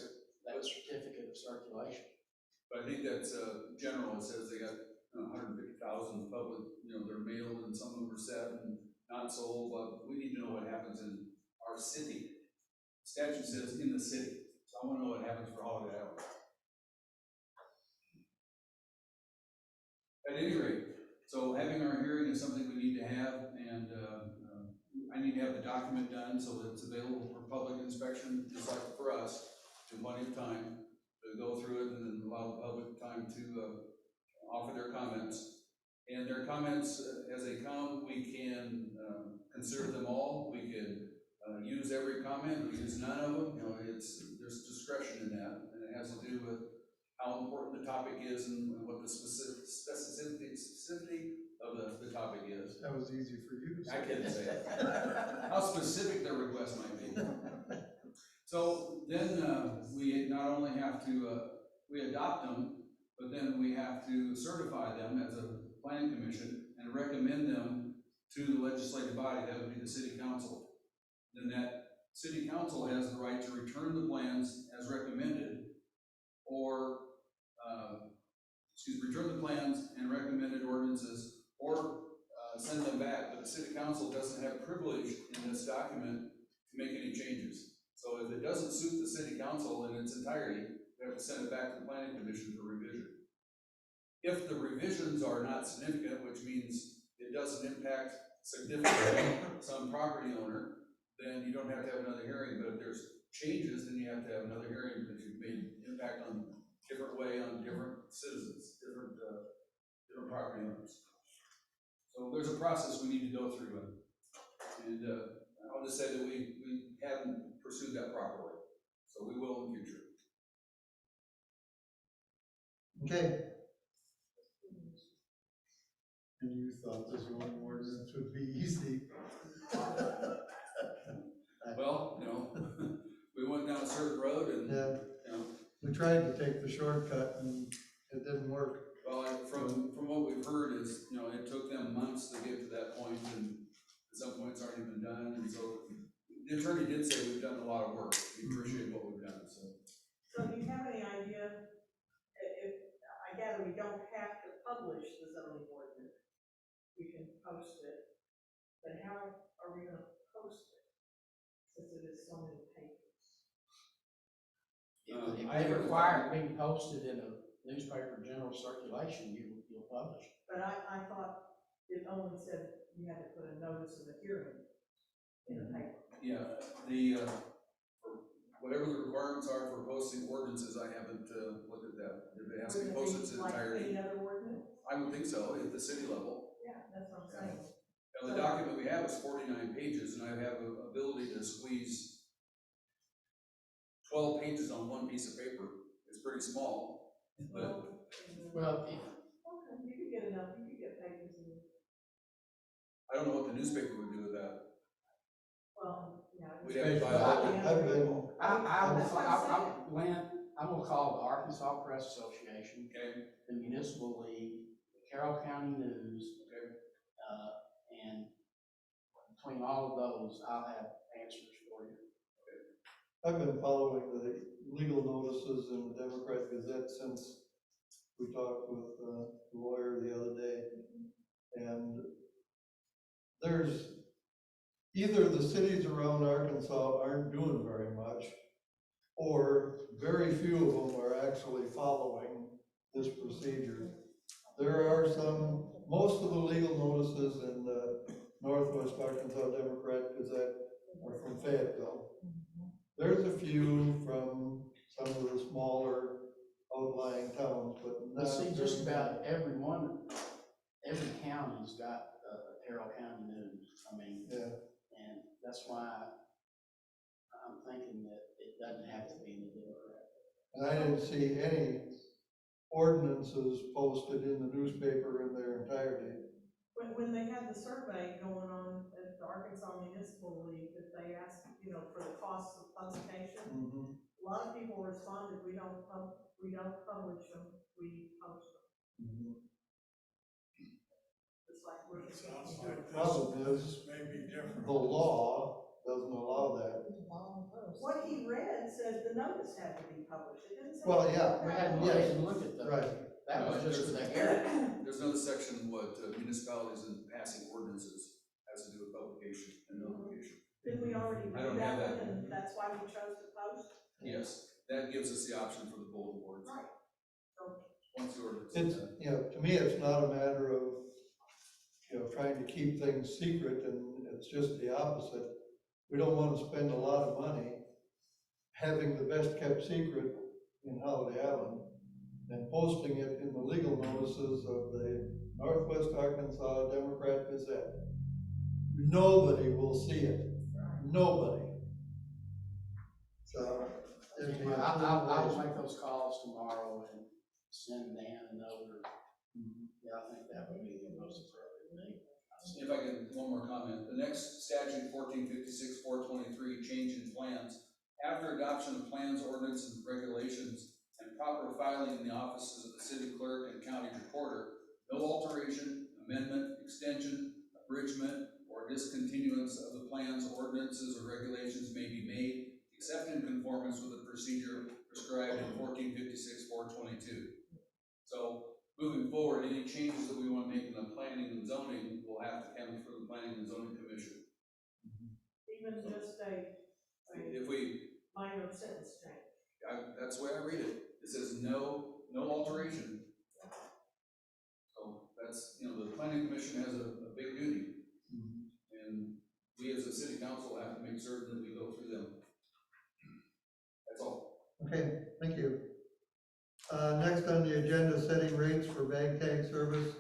that certificate of circulation. But I think that's, general, it says they got 150,000 public, they're mailed and some of them are set and not sold, but we need to know what happens in our city. Statute says in the city, so I wanna know what happens for Holiday Island. At any rate, so having our hearing is something we need to have, and, I need to have the document done so that it's available for public inspection, just like for us, in plenty of time to go through it and then allow the public time to, offer their comments. And their comments, as they come, we can, consider them all, we can, use every comment, we use none of them, there's discretion in that, and it has to do with how important the topic is and what the specificity of the topic is. That was easy for you to say. I couldn't say it. How specific their request might be. So then, we not only have to, we adopt them, but then we have to certify them as a planning commission and recommend them to the legislative body, that would be the city council. Then that city council has the right to return the plans as recommended, or, return the plans and recommended ordinances, or send them back, but the city council doesn't have privilege in this document to make any changes. So if it doesn't suit the city council in its entirety, we have to send it back to the planning commission for revision. If the revisions are not significant, which means it doesn't impact significantly some property owner, then you don't have to have another hearing. But if there's changes, then you have to have another hearing because you've made impact on different way on different citizens, different property owners. So there's a process we need to go through, and I'll just say that we haven't pursued that properly, so we will in the future. Okay. And you thought this one ordinance would be easy. Well, we went down a certain road and, Yeah, we tried to take the shortcut and it didn't work. well, from what we've heard is, it took them months to get to that point, and at some points already been done, and so the attorney did say we've done a lot of work. We appreciate what we've done, so. So do you have any idea, if, I gather we don't have to publish the zoning ordinance, we can post it, but how are we gonna post it, since it is so many pages? If they require it being posted in a newspaper general circulation, you'll publish it. But I thought it only said you had to put a notice of a hearing in the paper. Yeah, whatever the requirements are for posting ordinances, I haven't, looked at that. If it has to be Wouldn't it posted to the like entirety, any other ordinance? I would think so, at the city level. Yeah, that's what I'm saying. And the document we have is 49 pages, and I have a ability to squeeze 12 pages on one piece of paper. It's pretty small, but Well, Okay, you could get enough, you could get pages in, I don't know what the newspaper would do with that. well, yeah. We'd have to buy I've been, That's what I'm saying. Lynn, I'm gonna call the Arkansas Press Association, Okay, the Municipal League, the Carroll County News, okay. and between all of those, I'll have answers for you. I've been following the legal notices in the Democrat Gazette since we talked with the lawyer the other day. And there's, either the cities around Arkansas aren't doing very much, or very few of them are actually following this procedure. There are some, most of the legal notices in the Northwest Arkansas Democrat Gazette are from Fayetteville. There's a few from some of the smaller outlying towns, but But not see, just very about every county's got a Carroll County News, I mean, many. Yeah, and that's why I'm thinking that it doesn't have to be in the Democrat. and I didn't see any ordinances posted in the newspaper in their entirety. When they had the survey going on at the Arkansas Municipal League, that they asked, for the costs of publication, a lot of people responded, we don't publish them, we post them. Just like we're. It sounds like Problem is, this may be different. the law doesn't allow that. What he read said the notice had to be published, it didn't say. Well, yeah, We hadn't Yes. taken a look at those. Right. That was just for the hearing. There's another section, what municipalities and passing ordinances has to do with publication and notification. Didn't we already I do don't have that that. one, and that's why we chose to post? Yes, that gives us the option for the bulletin boards. Right. So, Once the ordinance it's, is done. to me, it's not a matter of, trying to keep things secret, and it's just the opposite. We don't want to spend a lot of money having the best kept secret in Holiday Island and posting it in the legal notices of the Northwest Arkansas Democrat Gazette. Nobody will see it. Nobody. So, it'd be a I'll waste. make those calls tomorrow and send Dan a note, or, yeah, I think that would be the most appropriate thing. If I can, one more comment. The next statute, 1456-423, change in plans. After adoption of plans, ordinances, and regulations, and proper filing in the offices of the city clerk and county recorder, no alteration, amendment, extension, abridgment, or discontinuance of the plans, ordinances, or regulations may be made, except in conformance with the procedure prescribed in 1456-422. So, moving forward, any changes that we want to make in the planning and zoning will have to come from the planning and zoning commission. even just a If we, minor sentence change. that's the way I read it. It says no alteration. So that's, the planning commission has a big duty. And we as a city council have to make certain that we go through them. That's all. Okay, thank you. Next on the agenda, setting rates for bag tag service.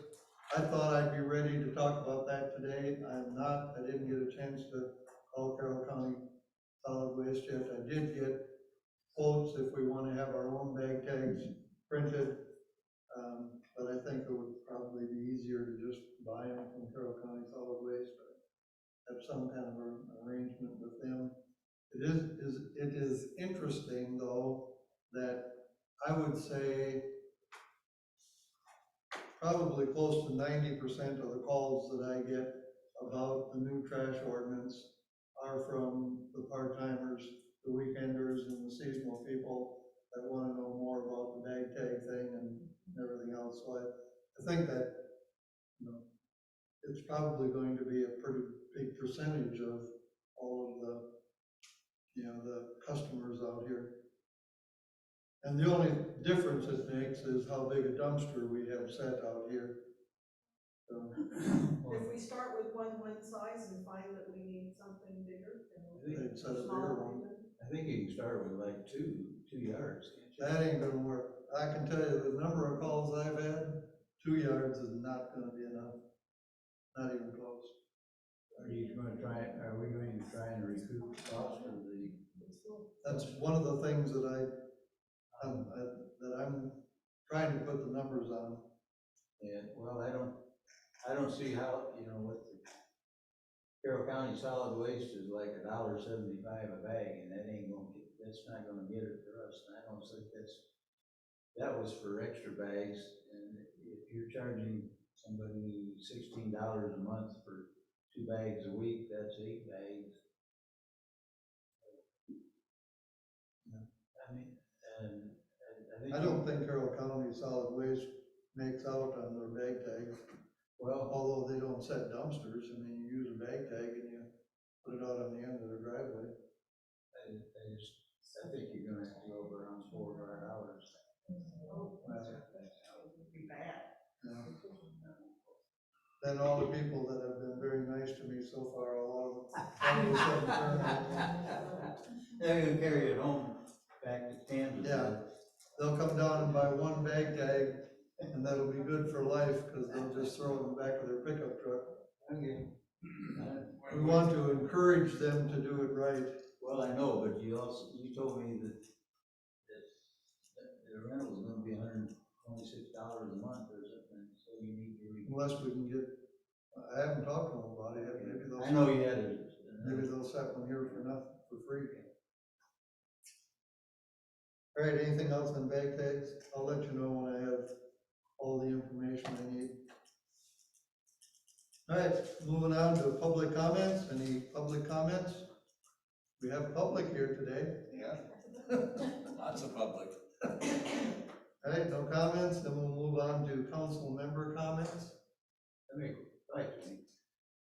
I thought I'd be ready to talk about that today. I'm not. I didn't get a chance to call Carroll County Solid Waste yet. I did get quotes if we want to have our own bag tags printed. But I think it would probably be easier to just buy them from Carroll County Solid Waste, or have some kind of an arrangement with them. It is interesting, though, that I would say probably close to 90% of the calls that I get about the new trash ordinance are from the part-timers, the weekenders, and the seasonal people that want to know more about the bag tag thing and everything else. So I think that, it's probably going to be a pretty big percentage of all of the, the customers out here. And the only difference it makes is how big a dumpster we have set out here. So, If we start with one size and find that we need something bigger, then we'll they'd set a bigger smaller one. one. I think you can start with like two yards, can't you? That ain't gonna work. I can tell you the number of calls I've had, 2 yards is not gonna be enough. Not even close. Are we going to try and recoup the cost of the? That's one of the things that I'm trying to put the numbers on. Yeah, well, I don't see how, you know, with the Carroll County solid waste is like $1.75 a bag, and that's not gonna get it for us, and I don't think that was for extra bags, and if you're charging somebody $16 a month for 2 bags a week, that's 8 bags. I mean, and I think. I don't think Carroll County Solid Waste makes out on their bag tags, Well, although they don't set dumpsters. I mean, you use a bag tag and you put it out on the end of the driveway. I think you're gonna have to go over around $4 or $5. Be bad. Yeah. Then all the people that have been very nice to me so far, all of them. They're gonna carry it home back to Kansas. Yeah, they'll come down and buy one bag tag, and that'll be good for life, because they'll just throw it in the back of their pickup truck. Okay. We want to encourage them to do it right. Well, I know, but you told me that the rental is gonna be $126 a month or something, so you need to. Unless we can get, I haven't talked to them about it yet, maybe they'll. I know you had Maybe they'll set one here for nothing, for free. All right, anything else on bag tags? I'll let you know when I have all the information I need. All right, moving on to public comments. Any public comments? We have public here today. Yeah. Lots of public. All right, no comments, then we'll move on to council member comments.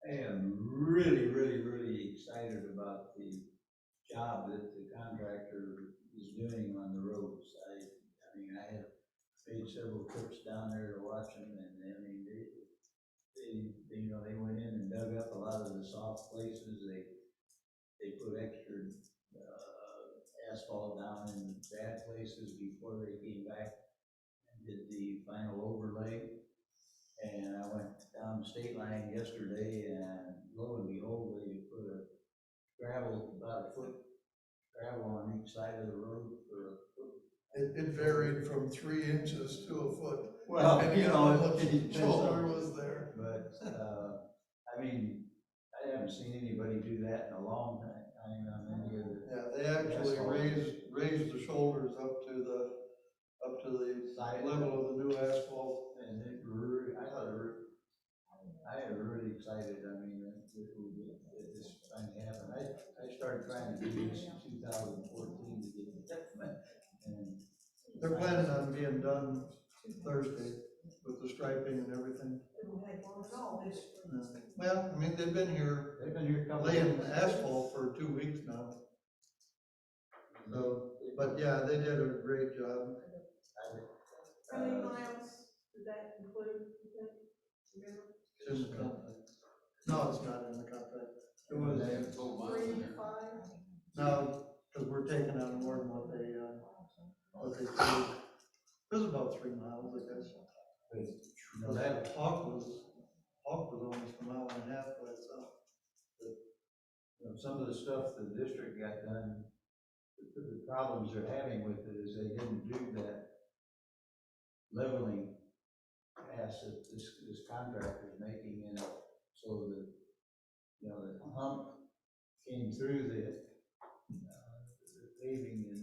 I am really, really, really excited about the job that the contractor is doing on the roads. I mean, I have made several trips down there to watch them, and I mean, they went in and dug up a lot of the soft places. They put extra asphalt down in bad places before they came back and did the final overlay. And I went down the state line yesterday, and lo and behold, they put about a foot gravel on each side of the road for a foot. It varied from 3 inches to a foot. Well, you know, the shoulder was there. But, I mean, I haven't seen anybody do that in a long time. I mean, on any of the. Yeah, they actually raised the shoulders up to the Side. level of the new asphalt. And I am really excited. I mean, that this finally happened. I started trying to do this in 2014 to get it done. And They're planning on being done Thursday with the striping and everything. Well, I mean, they've been here a couple laying days. asphalt for 2 weeks now. So, but yeah, they did a great job. How many miles did that include, you think? Remember? It's in the contract. No, it's not in the contract. It was, Three, 5? no, because we're taking on more than what they paid. It was about 3 miles, I guess. No, that, Hawk was almost a mile and a half by itself. some of the stuff the district got done, the problems they're having with it is they didn't do that leveling pass that this contractor's making in it, so that, you know, the hump came through the paving, and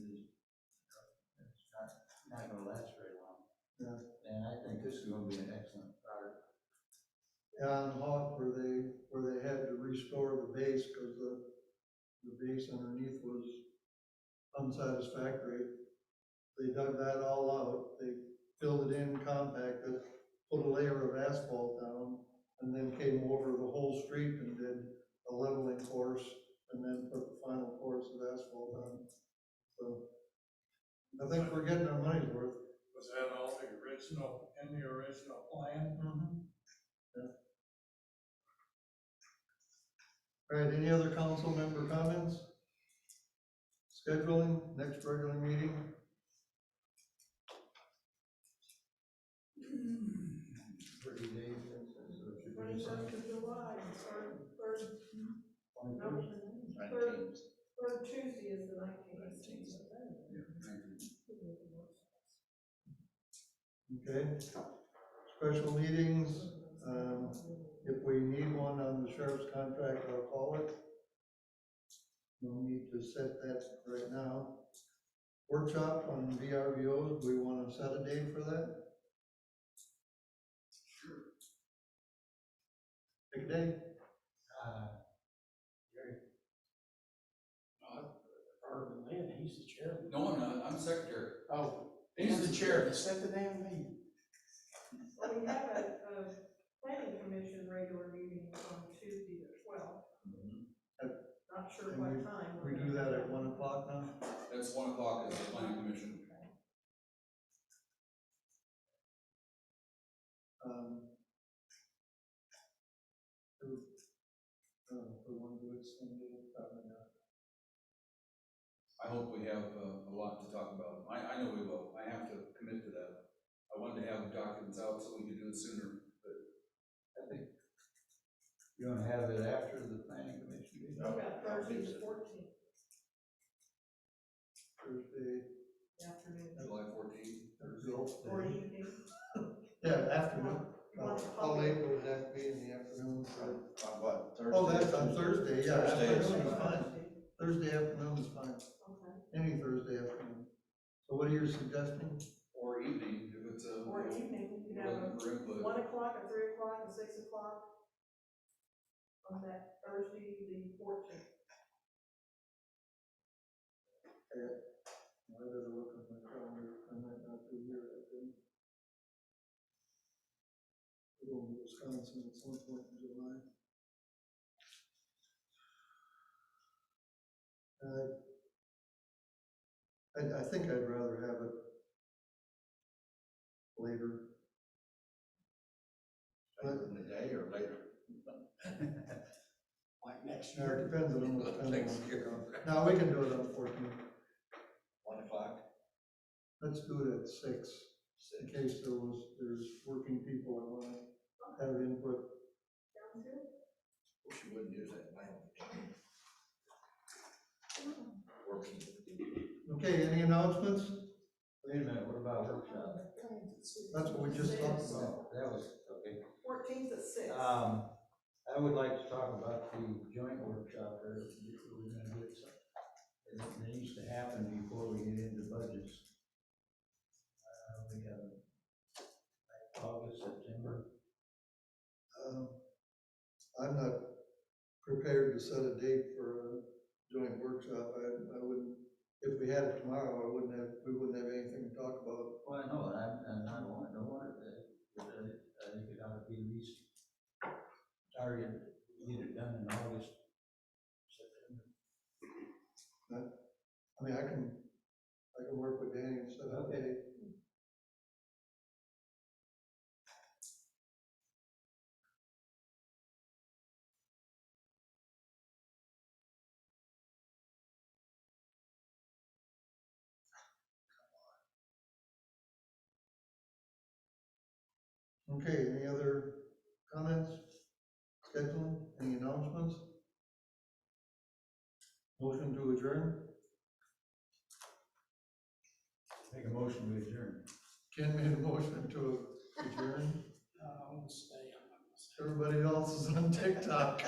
it's not gonna last very long. Yeah. And I think this is gonna be an excellent product. Yeah, on Hawk, where they had to restore the base because the base underneath was unsatisfactory. They dug that all out, they filled it in, compacted, put a layer of asphalt down, and then came over the whole street and did a leveling course, and then put the final course of asphalt on. So, I think we're getting our money's worth. Was that all in the original plan? Yeah. All right, any other council member comments? Scheduling, next regular meeting, 30 days, or should we Twenty-first say? of July, third Tuesday is the 19th. okay? Special meetings, if we need one on the sheriff's contract, I'll call it. No need to set that right now. Workshop on VRBOs, do we want to set a date for that? Sure. Pick a day? Or Lynn, he's the chairman. No, I'm not, I'm the secretary. Oh, he's the chair, set the damn meeting. Well, we have a planning commission regular meeting on Tuesday the 12th. Not sure And what time. We do that at 1 o'clock now? That's 1 o'clock is the planning commission. For one good Sunday, probably not. I hope we have a lot to talk about. I know we will. I have to commit to that. I wanted to have documents out so we could do it sooner, but I think you want to have it after the planning commission meeting? What about Thursday the 14th Thursday, afternoon, July 14th. or evening? yeah, afternoon. You want to How call late it? would that be in the afternoon? On what, Thursday? Oh, that's on Thursday, yeah, Thursday is afternoon is fine. Thursday. Thursday afternoon is fine, Okay. any Thursday afternoon. So what are you suggesting? Or evening, if it's a. Or evening, you we're have looking for input. 1 o'clock, or 3 o'clock, or 6 o'clock on that Thursday the 14th. I better look at my calendar, I might not be here that day. We're going to Wisconsin at some point in July. I think I'd rather have it later. Later in the day or later? Like next It year. depends on what time. Thanksgiving. No, we can do it on the 14th. 1 o'clock? Let's do it at 6, in case there's working people that want to have input. Sounds good? Wish you wouldn't use that language. Working. Okay, any announcements? Wait a minute, what about workshop? That's what we just talked about. That was, okay. 14th at 6. I would like to talk about the joint workshop, or if we're gonna get some. It needs to happen before we get into budgets. We have like August, September. I'm not prepared to set a date for a joint workshop. I wouldn't, if we had it tomorrow, we wouldn't have anything to talk about. Well, I know, and I don't want it, but I think it ought to be at least targeted, get it done in August, September. I mean, I can work with Danny and set up a date. Okay, any other comments? Scheduling, any announcements? Motion to adjourn? Make a motion to adjourn. Ken made a motion to adjourn. I'm gonna stay, I'm not gonna stay. Everybody else is on TikTok.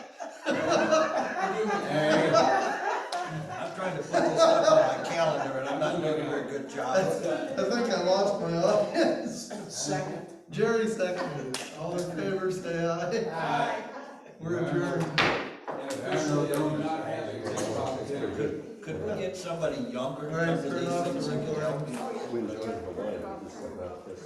I'm trying to put this stuff on my calendar and I'm not doing a very good job. I think I lost my audience. Second. Jerry seconded. All in favor, say aye. Aye. We're adjourned. Could we get somebody younger All right, to come to turn these off things? the recording. We enjoyed Hawaii, just like that, this,